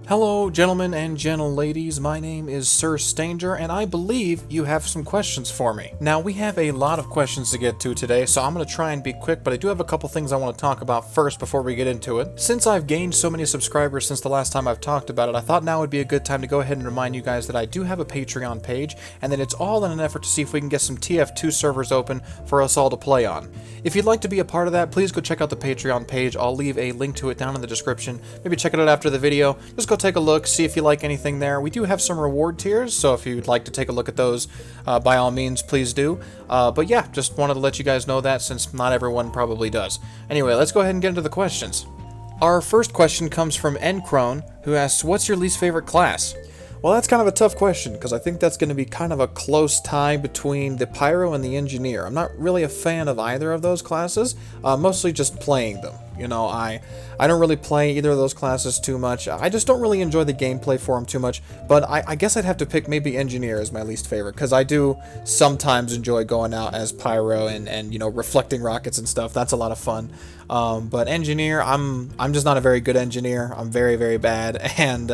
Hello, gentlemen and gentle ladies. My name is Sir Stanger, and I believe you have some questions for me. Now, we have a lot of questions to get to today, so I'm going to try and be quick, but I do have a couple things I want to talk about first before we get into it. Since I've gained so many subscribers since the last time I've talked about it, I thought now would be a good time to go ahead and remind you guys that I do have a Patreon page, and that it's all in an effort to see if we can get some TF2 servers open for us all to play on. If you'd like to be a part of that, please go check out the Patreon page. I'll leave a link to it down in the description. Maybe check it out after the video. Just go take a look, see if you like anything there. We do have some reward tiers, so if you'd like to take a look at those, by all means, please do. But yeah, just wanted to let you guys know that since not everyone probably does. Anyway, let's go ahead and get into the questions. Our first question comes from Encrone, who asks, what's your least favorite class? Well, that's kind of a tough question, because I think that's going to be kind of a close tie between the Pyro and the Engineer. I'm not really a fan of either of those classes, mostly just playing them. You know, I don't really play either of those classes too much. I just don't really enjoy the gameplay for them too much, but I guess I'd have to pick maybe Engineer as my least favorite, because I do sometimes enjoy going out as Pyro and you know, reflecting rockets and stuff. That's a lot of fun. But Engineer, I'm just not a very good engineer. I'm very, very bad, and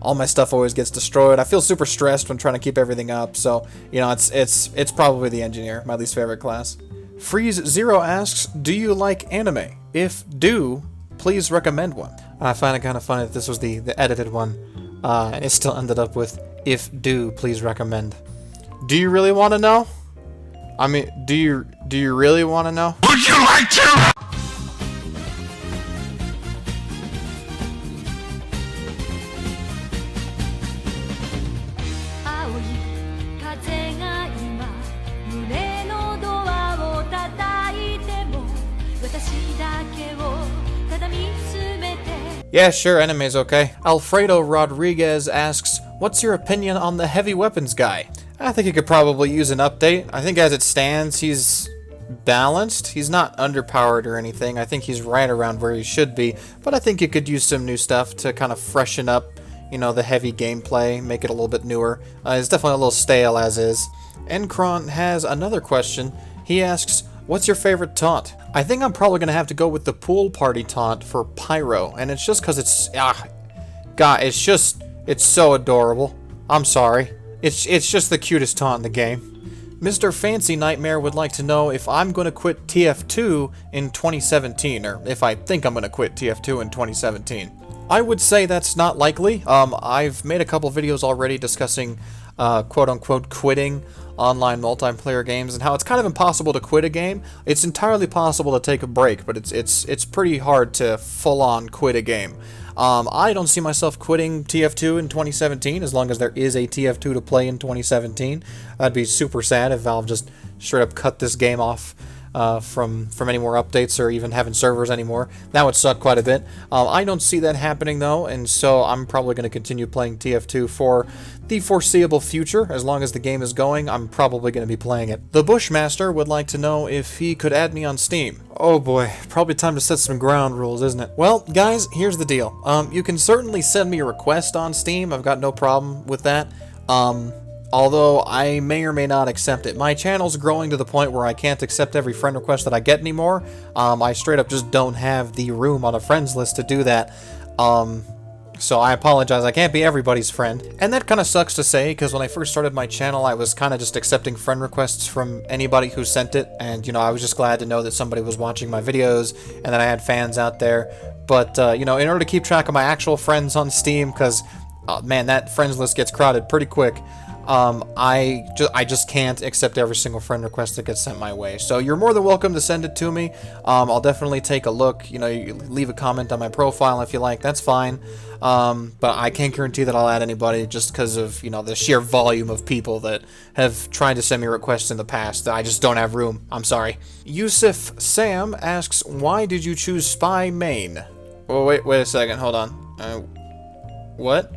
all my stuff always gets destroyed. I feel super stressed when trying to keep everything up, so, you know, it's probably the Engineer, my least favorite class. Freeze0 asks, do you like anime? If do, please recommend one. I find it kind of funny that this was the edited one, and it still ended up with, if do, please recommend. Do you really want to know? I mean, do you really want to know? Would you like to? Yeah, sure, anime's okay. Alfredo Rodriguez asks, what's your opinion on the heavy weapons guy? I think he could probably use an update. I think as it stands, he's balanced. He's not underpowered or anything. I think he's right around where he should be, but I think he could use some new stuff to kind of freshen up, you know, the heavy gameplay, make it a little bit newer. It's definitely a little stale as is. Encron has another question. He asks, what's your favorite taunt? I think I'm probably going to have to go with the pool party taunt for Pyro, and it's just because it's, God, it's so adorable. I'm sorry. It's just the cutest taunt in the game. Mr. Fancy Nightmare would like to know if I'm going to quit TF2 in 2017, or if I think I'm going to quit TF2 in 2017. I would say that's not likely. I've made a couple videos already discussing quote-unquote quitting online multiplayer games and how it's kind of impossible to quit a game. It's entirely possible to take a break, but it's pretty hard to full-on quit a game. I don't see myself quitting TF2 in 2017 as long as there is a TF2 to play in 2017. That'd be super sad if Valve just straight up cut this game off from any more updates or even having servers anymore. That would suck quite a bit. I don't see that happening though, and so I'm probably going to continue playing TF2 for the foreseeable future. As long as the game is going, I'm probably going to be playing it. The Bushmaster would like to know if he could add me on Steam. Oh boy, probably time to set some ground rules, isn't it? Well, guys, here's the deal. You can certainly send me a request on Steam. I've got no problem with that. Although I may or may not accept it. My channel's growing to the point where I can't accept every friend request that I get anymore. I straight up just don't have the room on a friends list to do that. So I apologize, I can't be everybody's friend. And that kind of sucks to say, because when I first started my channel, I was kind of just accepting friend requests from anybody who sent it. And, you know, I was just glad to know that somebody was watching my videos and that I had fans out there. But, you know, in order to keep track of my actual friends on Steam, because, man, that friends list gets crowded pretty quick. I just can't accept every single friend request that gets sent my way. So you're more than welcome to send it to me. I'll definitely take a look. You know, you leave a comment on my profile if you like. That's fine. But I can't guarantee that I'll add anybody just because of, you know, the sheer volume of people that have tried to send me requests in the past. I just don't have room. I'm sorry. Yusuf Sam asks, why did you choose Spy main? Oh, wait a second. Hold on. What?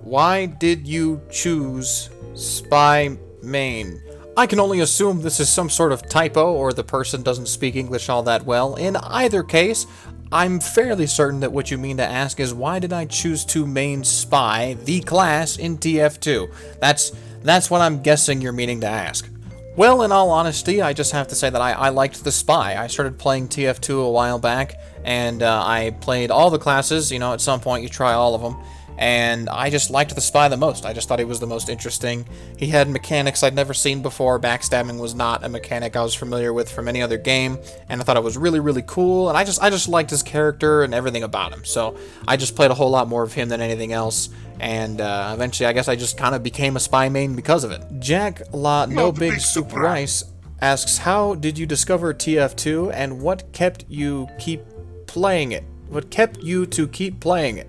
Why did you choose Spy main? I can only assume this is some sort of typo or the person doesn't speak English all that well. In either case, I'm fairly certain that what you mean to ask is why did I choose to main Spy, the class, in TF2? That's what I'm guessing you're meaning to ask. Well, in all honesty, I just have to say that I liked the Spy. I started playing TF2 a while back, and I played all the classes. You know, at some point you try all of them, and I just liked the Spy the most. I just thought he was the most interesting. He had mechanics I'd never seen before. Backstabbing was not a mechanic I was familiar with from any other game, and I thought it was really, really cool, and I just liked his character and everything about him. So I just played a whole lot more of him than anything else, and eventually I guess I just kind of became a Spy main because of it. Jack La No Big Soup Rice asks, how did you discover TF2, and what kept you keep playing it? What kept you to keep playing it?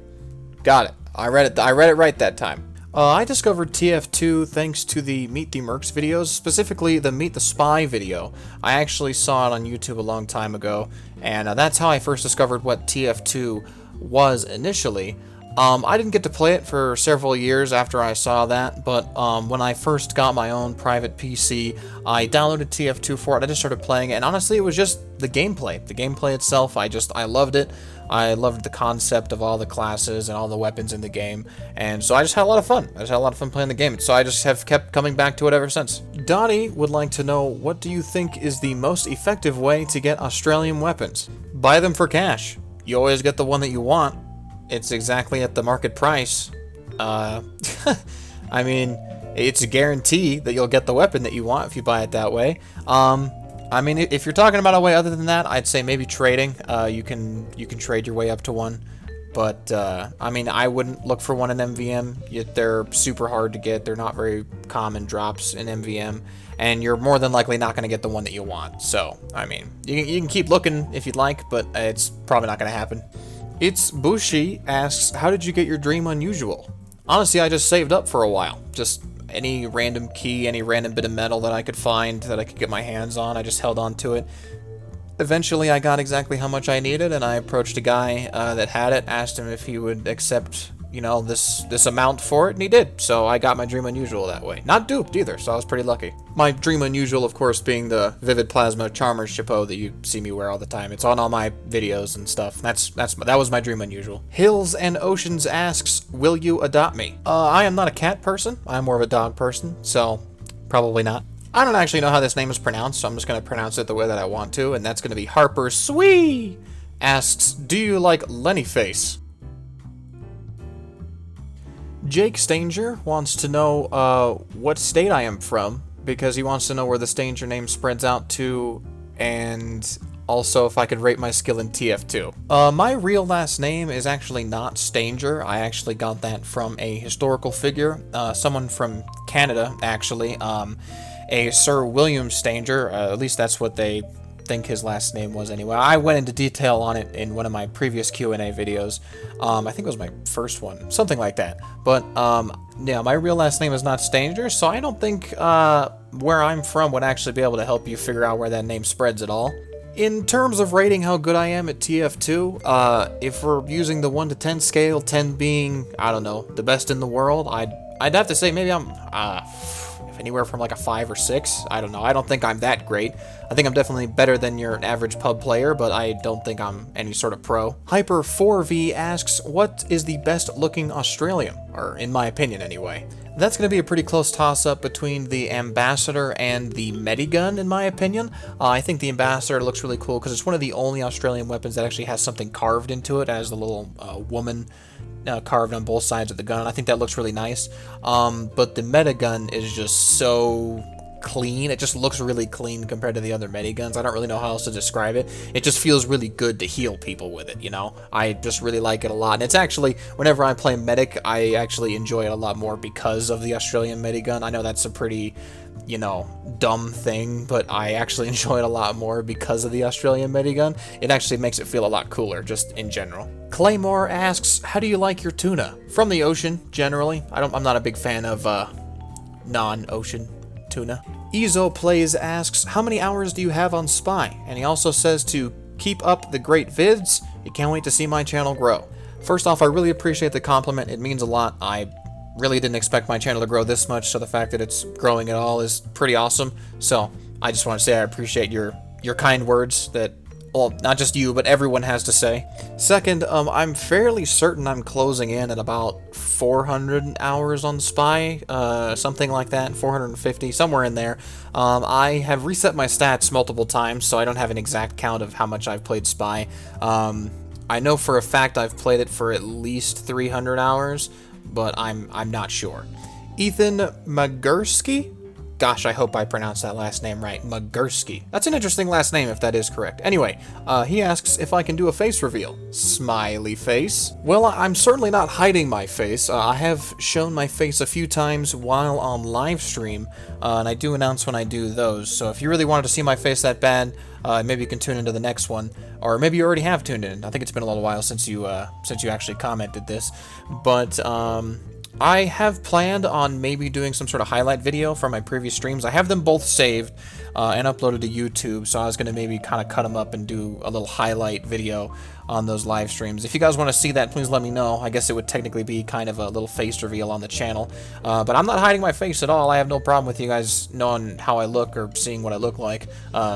Got it. I read it right that time. I discovered TF2 thanks to the Meet the Mercs videos, specifically the Meet the Spy video. I actually saw it on YouTube a long time ago, and that's how I first discovered what TF2 was initially. I didn't get to play it for several years after I saw that, but when I first got my own private PC, I downloaded TF2 for it. I just started playing it, and honestly, it was just the gameplay. The gameplay itself, I loved it. I loved the concept of all the classes and all the weapons in the game, and so I just had a lot of fun. I just had a lot of fun playing the game, so I just have kept coming back to it ever since. Dottie would like to know, what do you think is the most effective way to get Australian weapons? Buy them for cash. You always get the one that you want. It's exactly at the market price. I mean, it's a guarantee that you'll get the weapon that you want if you buy it that way. I mean, if you're talking about a way other than that, I'd say maybe trading. You can trade your way up to one. But, I mean, I wouldn't look for one in MVM. They're super hard to get. They're not very common drops in MVM. And you're more than likely not going to get the one that you want. So, I mean, you can keep looking if you'd like, but it's probably not going to happen. It's Bushi asks, how did you get your dream unusual? Honestly, I just saved up for a while. Just any random key, any random bit of metal that I could find, that I could get my hands on, I just held on to it. Eventually, I got exactly how much I needed, and I approached a guy that had it, asked him if he would accept, you know, this amount for it, and he did. So I got my dream unusual that way. Not duped either, so I was pretty lucky. My dream unusual, of course, being the Vivid Plasma Charmer's chapeau that you see me wear all the time. It's on all my videos and stuff. That was my dream unusual. Hills and Oceans asks, will you adopt me? I am not a cat person. I'm more of a dog person, so probably not. I don't actually know how this name is pronounced, so I'm just going to pronounce it the way that I want to, and that's going to be Harper Swee asks, do you like Lenny Face? Jake Stanger wants to know what state I am from, because he wants to know where the Stanger name spreads out to, and also if I could rate my skill in TF2. My real last name is actually not Stanger. I actually got that from a historical figure, someone from Canada, actually, a Sir William Stanger, at least that's what they think his last name was anyway. I went into detail on it in one of my previous Q&A videos. I think it was my first one, something like that. But yeah, my real last name is not Stanger, so I don't think where I'm from would actually be able to help you figure out where that name spreads at all. In terms of rating how good I am at TF2, if we're using the 1 to 10 scale, 10 being, I don't know, the best in the world, I'd have to say maybe I'm anywhere from like a 5 or 6. I don't know. I don't think I'm that great. I think I'm definitely better than your average pub player, but I don't think I'm any sort of pro. Hyper4V asks, what is the best looking Australium? Or in my opinion anyway. That's going to be a pretty close toss-up between the Ambassador and the Medigun, in my opinion. I think the Ambassador looks really cool because it's one of the only Australian weapons that actually has something carved into it, as the little woman carved on both sides of the gun. I think that looks really nice. But the Medigun is just so clean. It just looks really clean compared to the other Mediguns. I don't really know how else to describe it. It just feels really good to heal people with it, you know? I just really like it a lot. And it's actually, whenever I play Medic, I actually enjoy it a lot more because of the Australian Medigun. I know that's a pretty, you know, dumb thing, but I actually enjoy it a lot more because of the Australian Medigun. It actually makes it feel a lot cooler, just in general. Claymore asks, how do you like your tuna? From the ocean, generally. I'm not a big fan of non-ocean tuna. Ezo Plays asks, how many hours do you have on Spy? And he also says to keep up the great vids. You can't wait to see my channel grow. First off, I really appreciate the compliment. It means a lot. I really didn't expect my channel to grow this much, so the fact that it's growing at all is pretty awesome. So I just want to say I appreciate your kind words that well, not just you, but everyone has to say. Second, I'm fairly certain I'm closing in at about 400 hours on Spy, something like that, 450, somewhere in there. I have reset my stats multiple times, so I don't have an exact count of how much I've played Spy. I know for a fact I've played it for at least 300 hours, but I'm not sure. Ethan Magursky? Gosh, I hope I pronounced that last name right. Magursky. That's an interesting last name if that is correct. Anyway, he asks if I can do a face reveal. Smiley face. Well, I'm certainly not hiding my face. I have shown my face a few times while on live stream, and I do announce when I do those. So if you really wanted to see my face that bad, maybe you can tune into the next one, or maybe you already have tuned in. I think it's been a little while since you actually commented this, but I have planned on maybe doing some sort of highlight video from my previous streams. I have them both saved and uploaded to YouTube, so I was going to maybe kind of cut them up and do a little highlight video on those live streams. If you guys want to see that, please let me know. I guess it would technically be kind of a little face reveal on the channel. But I'm not hiding my face at all. I have no problem with you guys knowing how I look or seeing what I look like.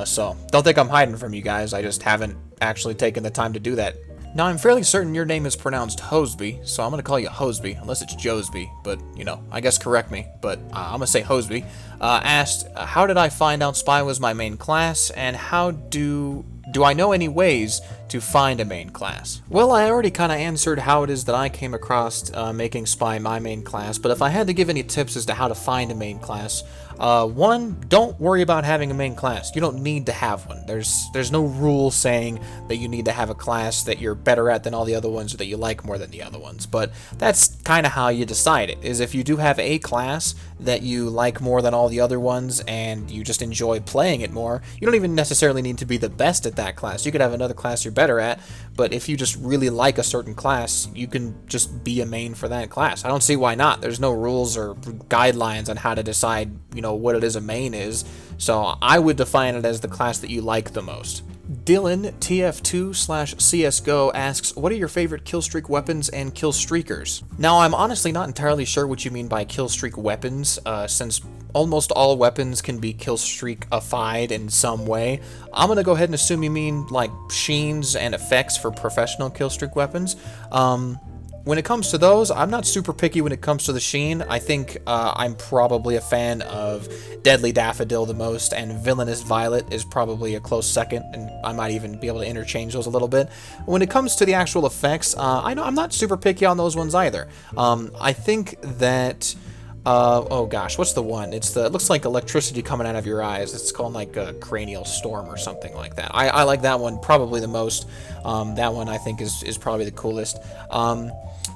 So don't think I'm hiding from you guys. I just haven't actually taken the time to do that. Now, I'm fairly certain your name is pronounced Hoseby, so I'm going to call you Hoseby, unless it's Joseby, but, you know, I guess correct me, but I'm going to say Hoseby. Asked, how did I find out Spy was my main class, and how do I know any ways to find a main class? Well, I already kind of answered how it is that I came across making Spy my main class, but if I had to give any tips as to how to find a main class, one, don't worry about having a main class. You don't need to have one. There's no rule saying that you need to have a class that you're better at than all the other ones or that you like more than the other ones, but that's kind of how you decide it, is if you do have a class that you like more than all the other ones and you just enjoy playing it more, you don't even necessarily need to be the best at that class. You could have another class you're better at, but if you just really like a certain class, you can just be a main for that class. I don't see why not. There's no rules or guidelines on how to decide, you know, what it is a main is, so I would define it as the class that you like the most. Dylan TF2/CSGO asks, what are your favorite Killstreak weapons and Killstreakers? Now, I'm honestly not entirely sure what you mean by Killstreak weapons, since almost all weapons can be Killstreak-ified in some way. I'm gonna go ahead and assume you mean, like, sheens and effects for professional Killstreak weapons. When it comes to those, I'm not super picky when it comes to the sheen. I think I'm probably a fan of Deadly Daffodil the most, and Villainous Violet is probably a close second, and I might even be able to interchange those a little bit. When it comes to the actual effects, I know I'm not super picky on those ones either. I think that... oh gosh, what's the one? It looks like electricity coming out of your eyes. It's called like a cranial storm or something like that. I like that one probably the most. That one I think is probably the coolest.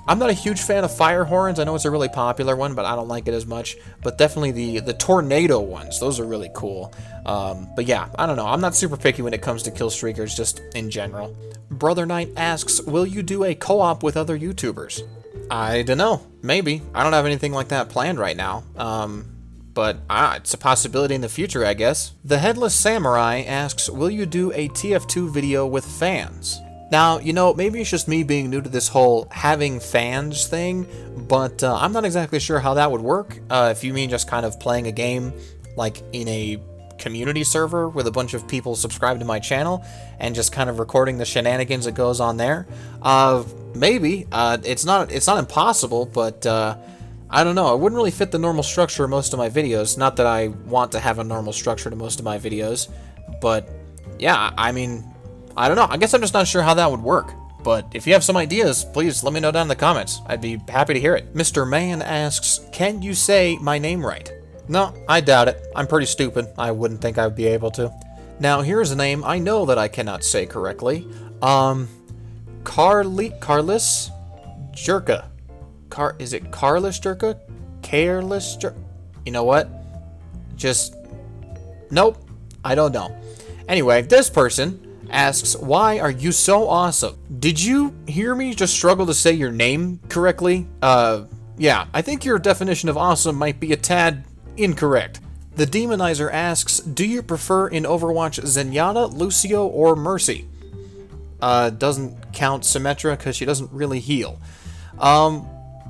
I'm not a huge fan of fire horns. I know it's a really popular one, but I don't like it as much. But definitely the tornado ones, those are really cool. But yeah, I don't know. I'm not super picky when it comes to Killstreakers, just in general. Brother Knight asks, will you do a co-op with other YouTubers? I don't know. Maybe. I don't have anything like that planned right now. But it's a possibility in the future, I guess. The Headless Samurai asks, will you do a TF2 video with fans? Now, you know, maybe it's just me being new to this whole having fans thing, but I'm not exactly sure how that would work. If you mean just kind of playing a game like in a community server with a bunch of people subscribed to my channel and just kind of recording the shenanigans that goes on there, maybe. It's not impossible, but I don't know. It wouldn't really fit the normal structure of most of my videos. Not that I want to have a normal structure to most of my videos, but yeah, I mean, I don't know. I guess I'm just not sure how that would work. But if you have some ideas, please let me know down in the comments. I'd be happy to hear it. Mr. Man asks, can you say my name right? No, I doubt it. I'm pretty stupid. I wouldn't think I would be able to. Now, here's a name I know that I cannot say correctly. Carlis Jerka. Is it Carlis Jerka? Careless Jerka? You know what? Nope. I don't know. Anyway, this person asks, why are you so awesome? Did you hear me just struggle to say your name correctly? Yeah, I think your definition of awesome might be a tad incorrect. The Demonizer asks, do you prefer in Overwatch Zenyatta, Lucio, or Mercy? Doesn't count Symmetra because she doesn't really heal.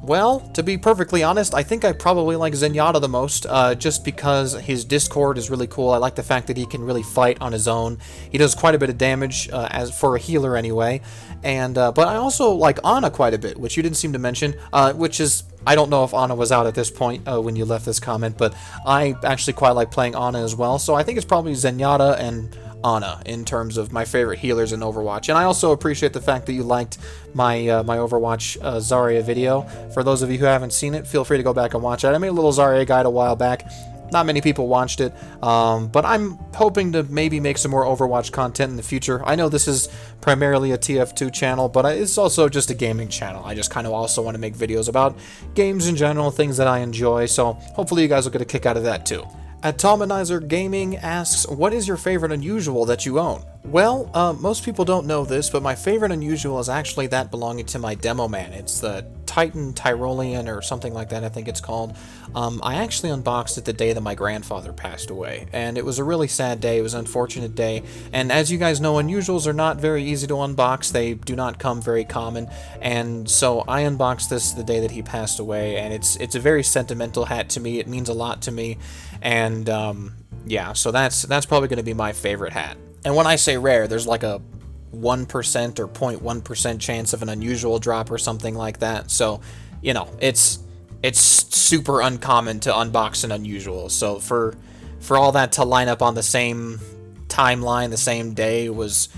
Well, to be perfectly honest, I think I probably like Zenyatta the most, just because his Discord is really cool. I like the fact that he can really fight on his own. He does quite a bit of damage, as for a healer anyway. And but I also like Ana quite a bit, which you didn't seem to mention, which is, I don't know if Ana was out at this point when you left this comment, but I actually quite like playing Ana as well. So I think it's probably Zenyatta and Ana in terms of my favorite healers in Overwatch. And I also appreciate the fact that you liked my my Overwatch Zarya video. For those of you who haven't seen it, feel free to go back and watch it. I made a little Zarya guide a while back. Not many people watched it, but I'm hoping to maybe make some more Overwatch content in the future. I know this is primarily a TF2 channel, but it's also just a gaming channel. I just kind of also want to make videos about games in general, things that I enjoy, so hopefully you guys will get a kick out of that too. Atominizer Gaming asks, what is your favorite unusual that you own? Well, most people don't know this, but my favorite unusual is actually that belonging to my demo man. It's the Titan Tyrolean or something like that, I think it's called. I actually unboxed it the day that my grandfather passed away, and it was a really sad day. It was an unfortunate day, and as you guys know, unusuals are not very easy to unbox. They do not come very common, and so I unboxed this the day that he passed away, and it's a very sentimental hat to me. It means a lot to me, and yeah, so that's probably going to be my favorite hat. And when I say rare, there's like a 1% or 0.1% chance of an unusual drop or something like that. So, you know, it's super uncommon to unbox an unusual. So for all that to line up on the same timeline, the same day, was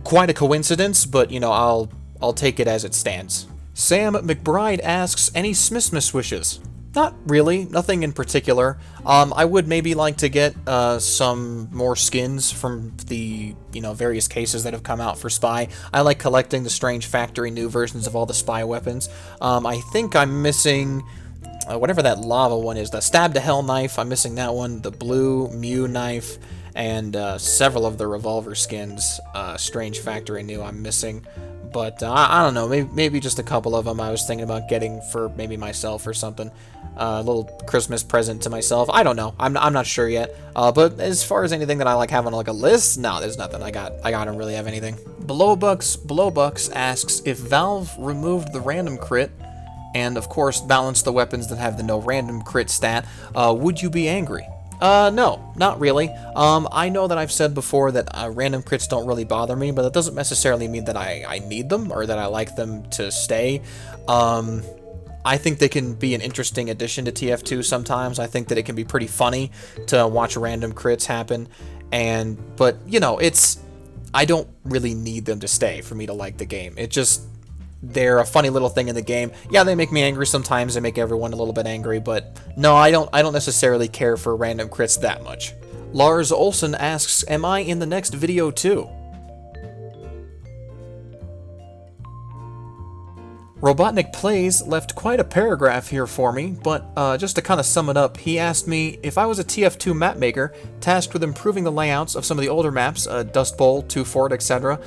quite a coincidence, but you know, I'll take it as it stands. Sam McBride asks, any Smithmas wishes? Not really, nothing in particular. I would maybe like to get some more skins from the, you know, various cases that have come out for Spy. I like collecting the Strange Factory new versions of all the Spy weapons. I think I'm missing whatever that lava one is, the Stab to Hell knife. I'm missing that one, the blue Mew knife, and several of the revolver skins, Strange Factory new, I'm missing. But I don't know, maybe just a couple of them I was thinking about getting for maybe myself or something. A little Christmas present to myself. I don't know. I'm not sure yet. But as far as anything that I like having on like a list, no, there's nothing. I don't really have anything. Blowbucks asks, if Valve removed the random crit and of course balanced the weapons that have the no random crit stat, would you be angry? No, not really. I know that I've said before that random crits don't really bother me, but that doesn't necessarily mean that I need them or that I like them to stay. I think they can be an interesting addition to TF2 sometimes. I think that it can be pretty funny to watch random crits happen, but you know, I don't really need them to stay for me to like the game. They're a funny little thing in the game. Yeah, they make me angry sometimes. They make everyone a little bit angry, but no, I don't necessarily care for random crits that much. Lars Olsen asks, am I in the next video too? Robotnik Plays left quite a paragraph here for me, but just to kind of sum it up, he asked me if I was a TF2 map maker tasked with improving the layouts of some of the older maps, Dust Bowl, Two Fort, etc.,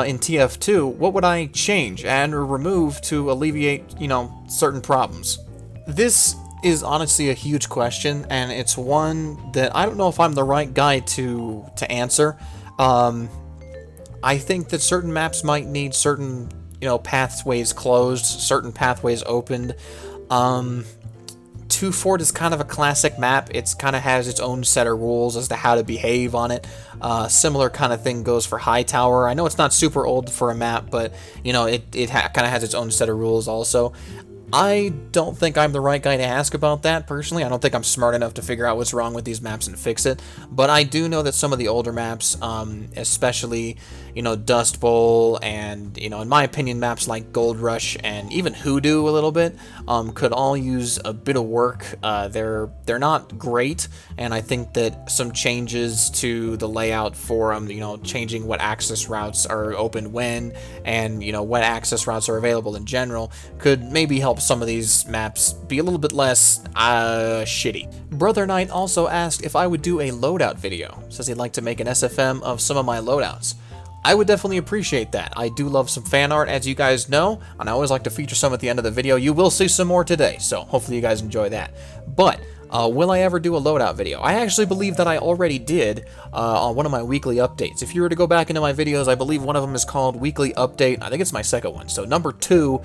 in TF2, what would I change and or remove to alleviate, you know, certain problems? This is honestly a huge question, and it's one that I don't know if I'm the right guy to answer. I think that certain maps might need certain, you know, pathways closed, certain pathways opened. Two Fort is kind of a classic map. It's kind of has its own set of rules as to how to behave on it. Similar kind of thing goes for High Tower. I know it's not super old for a map, but you know, it kind of has its own set of rules also. I don't think I'm the right guy to ask about that, personally. I don't think I'm smart enough to figure out what's wrong with these maps and fix it. But I do know that some of the older maps, especially, you know, Dust Bowl and, you know, in my opinion, maps like Gold Rush and even Hoodoo a little bit, could all use a bit of work. They're not great, and I think that some changes to the layout for them, you know, changing what access routes are open when, and, you know, what access routes are available in general, could maybe help some of these maps be a little bit less shitty. Brother Knight also asked if I would do a loadout video. Says he'd like to make an SFM of some of my loadouts. I would definitely appreciate that. I do love some fan art, as you guys know, and I always like to feature some at the end of the video. You will see some more today, so hopefully you guys enjoy that. But Will I ever do a loadout video? I actually believe that I already did on one of my weekly updates. If you were to go back into my videos, I believe one of them is called Weekly Update. I think it's my second one. So number 2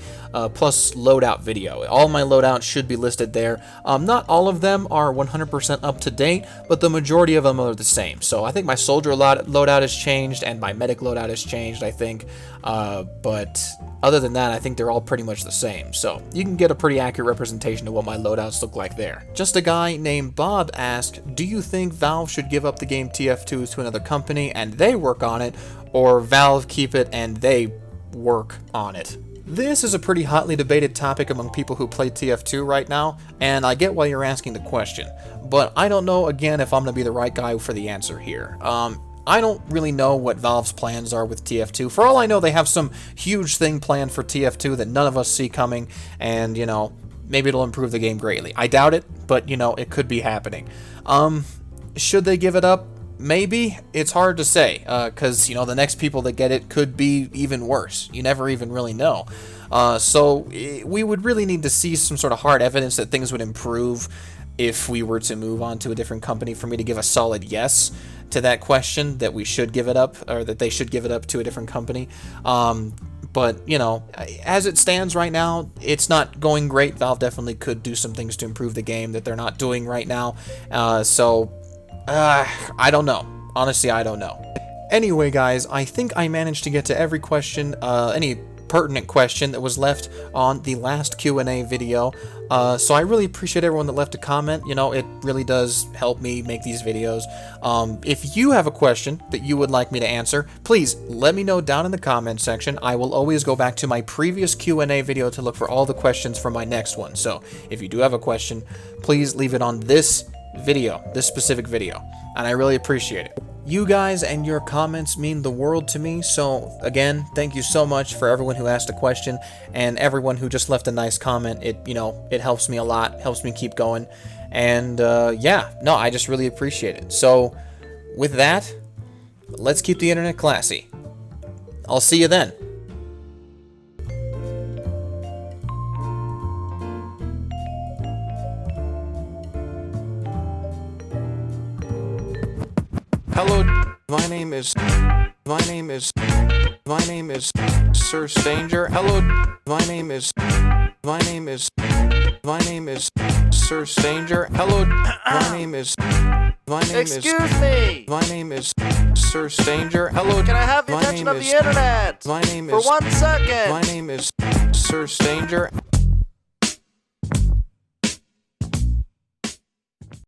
plus loadout video. All my loadouts should be listed there. Not all of them are 100% up to date, but the majority of them are the same. So I think my soldier loadout has changed and my medic loadout has changed, I think. But other than that, I think they're all pretty much the same. So you can get a pretty accurate representation of what my loadouts look like there. Just a guy named Bob asked, do you think Valve should give up the game TF2 to another company and they work on it, or Valve keep it and they work on it? This is a pretty hotly debated topic among people who play TF2 right now, and I get why you're asking the question, but I don't know, again, if I'm going to be the right guy for the answer here. I don't really know what Valve's plans are with TF2. For all I know, they have some huge thing planned for TF2 that none of us see coming, and, you know, maybe it'll improve the game greatly. I doubt it, but, you know, it could be happening. Should they give it up? Maybe. It's hard to say, because, you know, the next people that get it could be even worse. You never even really know. So we would really need to see some sort of hard evidence that things would improve if we were to move on to a different company for me to give a solid yes to that question, that we should give it up, or that they should give it up to a different company. But, you know, as it stands right now, it's not going great. Valve definitely could do some things to improve the game that they're not doing right now. I don't know. Honestly, I don't know. Anyway, guys, I think I managed to get to every question, any pertinent question that was left on the last Q&A video. So I really appreciate everyone that left a comment. You know, it really does help me make these videos. If you have a question that you would like me to answer, please let me know down in the comment section. I will always go back to my previous Q&A video to look for all the questions for my next one. So if you do have a question, please leave it on this video, this specific video, and I really appreciate it. You guys and your comments mean the world to me, so again, thank you so much for everyone who asked a question and everyone who just left a nice comment. It, you know, it helps me a lot, helps me keep going, and yeah, no, I just really appreciate it. So with that, let's keep the internet classy. I'll see you then. Hello, my name is Sir Stanger. Hello, my name is Sir Stanger. Hello, my name is Sir Stanger. Hello, can I have the attention of the internet? My name for 1 second. My name is Sir Stanger.